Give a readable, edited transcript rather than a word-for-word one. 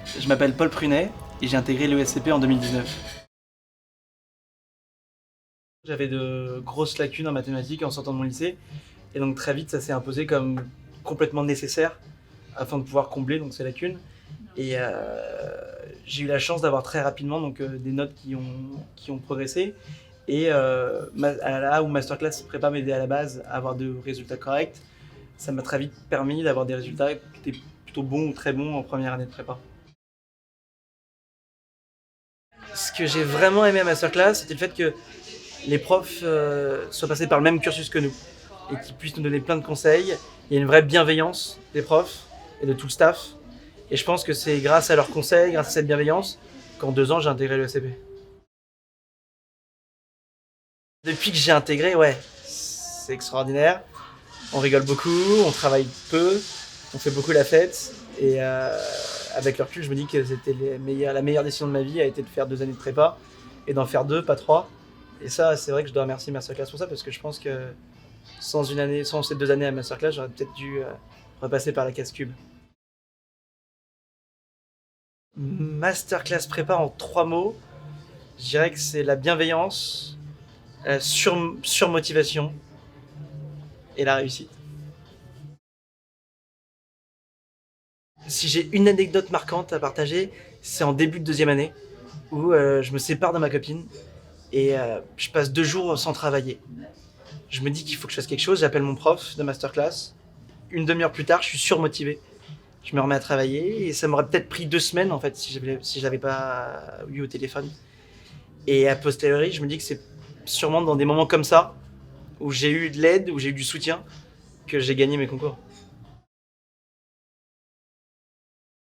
Je m'appelle Paul Prunet et j'ai intégré l'ESCP en 2019. J'avais de grosses lacunes en mathématiques en sortant de mon lycée et donc très vite ça s'est imposé comme complètement nécessaire afin de pouvoir combler donc ces lacunes. Et j'ai eu la chance d'avoir très rapidement des notes qui ont progressé. Et là où Masterclass prépa m'aidait à la base à avoir de résultats corrects, ça m'a très vite permis d'avoir des résultats qui étaient plutôt bons ou très bons en première année de prépa. Ce que j'ai vraiment aimé à Masterclass, c'était le fait que les profs soient passés par le même cursus que nous et qu'ils puissent nous donner plein de conseils. Il y a une vraie bienveillance des profs et de tout le staff. Et je pense que c'est grâce à leurs conseils, grâce à cette bienveillance, qu'en 2 ans j'ai intégré le SCP. Depuis que j'ai intégré, ouais, c'est extraordinaire. On rigole beaucoup, on travaille peu, on fait beaucoup la fête. Et avec le recul, je me dis que c'était la meilleure décision de ma vie a été de faire 2 années de prépa et d'en faire 2, pas 3. Et ça, c'est vrai que je dois remercier Masterclass pour ça parce que je pense que sans ces 2 années à Masterclass, j'aurais peut-être dû repasser par la casse cube. Masterclass prépa en 3 mots, je dirais que c'est la bienveillance, la surmotivation et la réussite. Si j'ai une anecdote marquante à partager, c'est en début de 2e année où je me sépare de ma copine et je passe 2 jours sans travailler. Je me dis qu'il faut que je fasse quelque chose, j'appelle mon prof de masterclass. Une demi-heure plus tard, je suis surmotivé. Je me remets à travailler et ça m'aurait peut-être pris 2 semaines en fait si je l'avais pas eu au téléphone. Et a posteriori, je me dis que c'est sûrement dans des moments comme ça où j'ai eu de l'aide, où j'ai eu du soutien, que j'ai gagné mes concours.